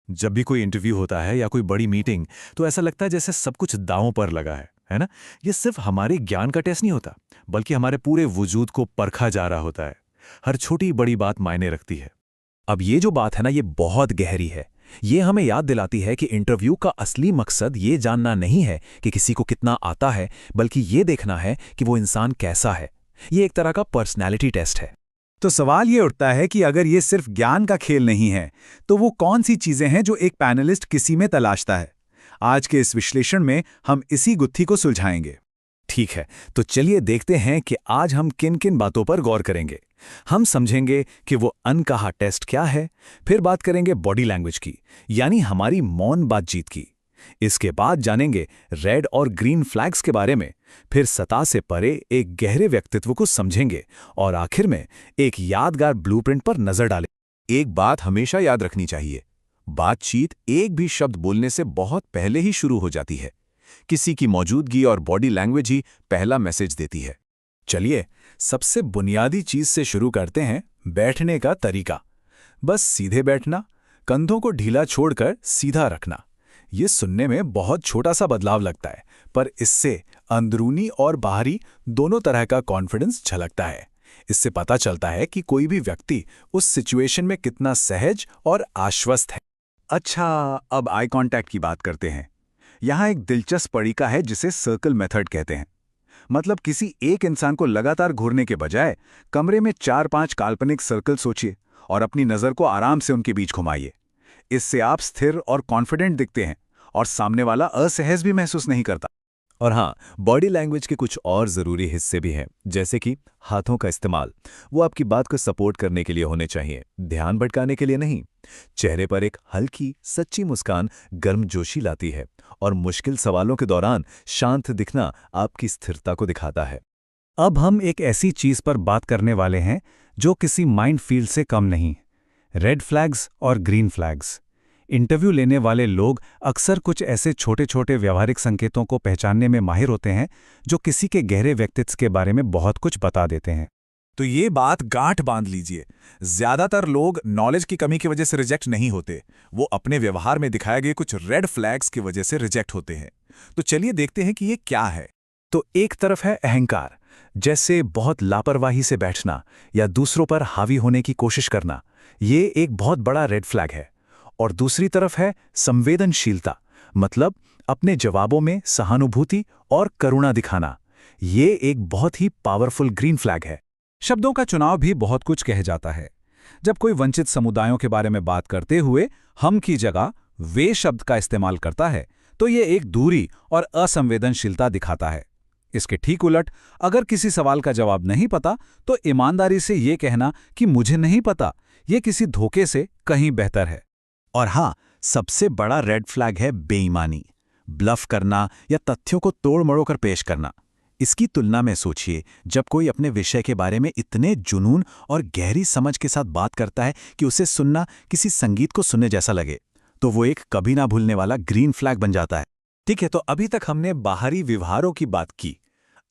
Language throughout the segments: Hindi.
जब भी कोई इंटरव्यू होता है या कोई बड़ी मीटिंग, तो ऐसा लगता है जैसे सब कुछ दांव पर लगा है ना? ये सिर्फ हमारे ज्ञान का टेस्ट नहीं होता, बल्कि हमारे पूरे वजूद को परखा जा रहा होता है। हर छोटी बड़ी बात मायने रखती है। अब ये जो बात है ना, ये बहुत गहरी है। ये हमें याद दिलाती है कि इंटरव्यू का असली मकसद ये जानना नहीं है कि किसी को कितना आता है, बल्कि ये देखना है कि वो इंसान कैसा है। ये एक तरह का पर्सनैलिटी टेस्ट है। तो सवाल ये उठता है कि अगर ये सिर्फ ज्ञान का खेल नहीं है, तो वो कौन सी चीजें हैं जो एक पैनलिस्ट किसी में तलाशता है? आज के इस विश्लेषण में हम इसी गुत्थी को सुलझाएंगे। ठीक है, तो चलिए देखते हैं कि आज हम किन किन बातों पर गौर करेंगे। हम समझेंगे कि वो अनकहा टेस्ट क्या है, फिर बात करेंगे बॉडी लैंग्वेज की, यानी हमारी मौन बातचीत की। इसके बाद जानेंगे रेड और ग्रीन फ्लैग्स के बारे में, फिर सतह से परे एक गहरे व्यक्तित्व को समझेंगे और आखिर में एक यादगार ब्लूप्रिंट पर नजर डालें। एक बात हमेशा याद रखनी चाहिए, बातचीत एक भी शब्द बोलने से बहुत पहले ही शुरू हो जाती है। किसी की मौजूदगी और बॉडी लैंग्वेज ही पहला मैसेज देती है। चलिए, सबसे बुनियादी चीज से शुरू करते हैं, बैठने का तरीका। बस सीधे बैठना, कंधों को ढीला छोड़कर सीधा रखना। ये सुनने में बहुत छोटा सा बदलाव लगता है, पर इससे अंदरूनी और बाहरी दोनों तरह का कॉन्फिडेंस झलकता है। इससे पता चलता है कि कोई भी व्यक्ति उस सिचुएशन में कितना सहज और आश्वस्त है। अच्छा, अब आई कांटेक्ट की बात करते हैं। यहाँ एक दिलचस्प तरीका है जिसे सर्कल मेथड कहते हैं। मतलब किसी एक इंसान को लगातार घूरने के बजाय कमरे में 4-5 काल्पनिक सर्कल सोचिए और अपनी नज़र को आराम से उनके बीच घुमाइए। इससे आप स्थिर और कॉन्फिडेंट दिखते हैं और सामने वाला असहज भी महसूस नहीं करता। और हाँ, बॉडी लैंग्वेज के कुछ और ज़रूरी हिस्से भी हैं, जैसे कि हाथों का इस्तेमाल। वो आपकी बात को सपोर्ट करने के लिए होने चाहिए, ध्यान भटकाने के लिए नहीं। चेहरे पर एक हल्की सच्ची मुस्कान गर्मजोशी लाती है और मुश्किल सवालों के दौरान शांत दिखना आपकी स्थिरता को दिखाता है। अब हम एक ऐसी चीज पर बात करने वाले हैं जो किसी माइंड फील्ड से कम नहीं, रेड फ्लैग्स और ग्रीन फ्लैग्स। इंटरव्यू लेने वाले लोग अक्सर कुछ ऐसे छोटे छोटे व्यवहारिक संकेतों को पहचानने में माहिर होते हैं जो किसी के गहरे व्यक्तित्व के बारे में बहुत कुछ बता देते हैं। तो ये बात गांठ बांध लीजिए, ज्यादातर लोग नॉलेज की कमी की वजह से रिजेक्ट नहीं होते, वो अपने व्यवहार में दिखाए गए कुछ रेड फ्लैग्स की वजह से रिजेक्ट होते हैं। तो चलिए देखते हैं कि ये क्या है। तो एक तरफ है अहंकार, जैसे बहुत लापरवाही से बैठना या दूसरों पर हावी होने की कोशिश करना। ये एक बहुत बड़ा रेड फ्लैग है। और दूसरी तरफ है संवेदनशीलता, मतलब अपने जवाबों में सहानुभूति और करुणा दिखाना। ये एक बहुत ही पावरफुल ग्रीन फ्लैग है। शब्दों का चुनाव भी बहुत कुछ कह जाता है। जब कोई वंचित समुदायों के बारे में बात करते हुए हम की जगह वे शब्द का इस्तेमाल करता है, तो ये एक दूरी और असंवेदनशीलता दिखाता है। इसके ठीक उलट, अगर किसी सवाल का जवाब नहीं पता, तो ईमानदारी से ये कहना कि मुझे नहीं पता, ये किसी धोखे से कहीं बेहतर है। और हाँ, सबसे बड़ा रेड फ्लैग है बेईमानी, ब्लफ करना या तथ्यों को तोड़ मरोड़ कर पेश करना। इसकी तुलना में सोचिए, जब कोई अपने विषय के बारे में इतने जुनून और गहरी समझ के साथ बात करता है कि उसे सुनना किसी संगीत को सुनने जैसा लगे, तो वो एक कभी ना भूलने वाला ग्रीन फ्लैग बन जाता है। ठीक है, तो अभी तक हमने बाहरी व्यवहारों की बात की।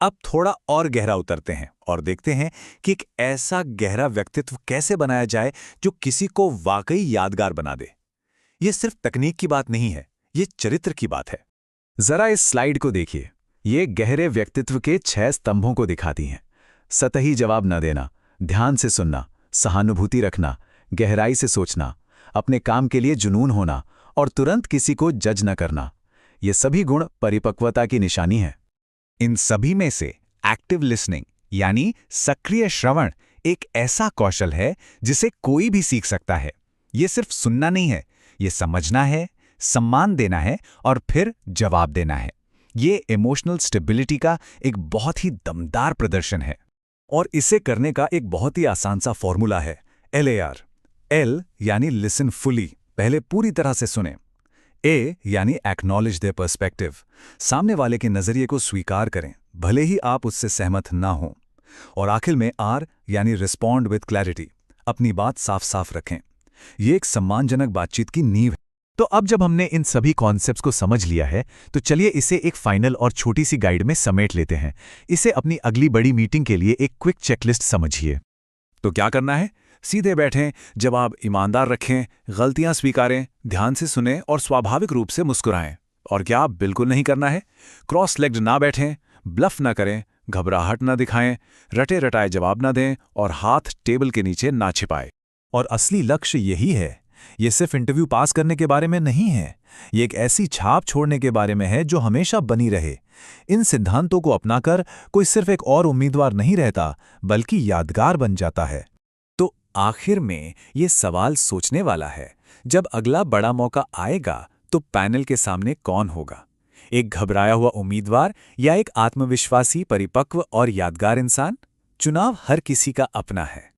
अब थोड़ा और गहरा उतरते हैं और देखते हैं कि एक ऐसा गहरा व्यक्तित्व कैसे बनाया जाए जो किसी को वाकई यादगार बना दे। ये सिर्फ तकनीक की बात नहीं है, ये चरित्र की बात है। जरा इस स्लाइड को देखिए। ये गहरे व्यक्तित्व के 6 स्तंभों को दिखाती हैं। सतही जवाब न देना, ध्यान से सुनना, सहानुभूति रखना, गहराई से सोचना, अपने काम के लिए जुनून होना और तुरंत किसी को जज न करना। ये सभी गुण परिपक्वता की निशानी है। इन सभी में से एक्टिव लिसनिंग यानी सक्रिय श्रवण एक ऐसा कौशल है जिसे कोई भी सीख सकता है। ये सिर्फ सुनना नहीं है, ये समझना है, सम्मान देना है और फिर जवाब देना है। ये इमोशनल स्टेबिलिटी का एक बहुत ही दमदार प्रदर्शन है। और इसे करने का एक बहुत ही आसान सा फॉर्मूला है, LAR। L यानी लिसन फुली, पहले पूरी तरह से सुने। A यानी एक्नॉलेज देयर पर्सपेक्टिव, सामने वाले के नजरिए को स्वीकार करें, भले ही आप उससे सहमत ना हों। और आखिर में R यानी रिस्पॉन्ड विद क्लैरिटी, अपनी बात साफ साफ रखें। ये एक सम्मानजनक बातचीत की नींव है। तो अब जब हमने इन सभी कॉन्सेप्ट्स को समझ लिया है, तो चलिए इसे एक फाइनल और छोटी सी गाइड में समेट लेते हैं। इसे अपनी अगली बड़ी मीटिंग के लिए एक क्विक चेकलिस्ट समझिए। तो क्या करना है? सीधे बैठें, जवाब ईमानदार रखें, गलतियां स्वीकारें, ध्यान से सुनें और स्वाभाविक रूप से मुस्कुराएं। और क्या बिल्कुल नहीं करना है? क्रॉस लेग्ड ना बैठें, ब्लफ ना करें, घबराहट ना दिखाएं, रटे रटाए जवाब ना दें और हाथ टेबल के नीचे ना छिपाएं। और असली लक्ष्य यही है। ये सिर्फ इंटरव्यू पास करने के बारे में नहीं है, ये एक ऐसी छाप छोड़ने के बारे में है जो हमेशा बनी रहे। इन सिद्धांतों को अपनाकर कोई सिर्फ एक और उम्मीदवार नहीं रहता, बल्कि यादगार बन जाता है। तो आखिर में ये सवाल सोचने वाला है, जब अगला बड़ा मौका आएगा तो पैनल के सामने कौन होगा? एक घबराया हुआ उम्मीदवार या एक आत्मविश्वासी, परिपक्व और यादगार इंसान? चुनाव हर किसी का अपना है।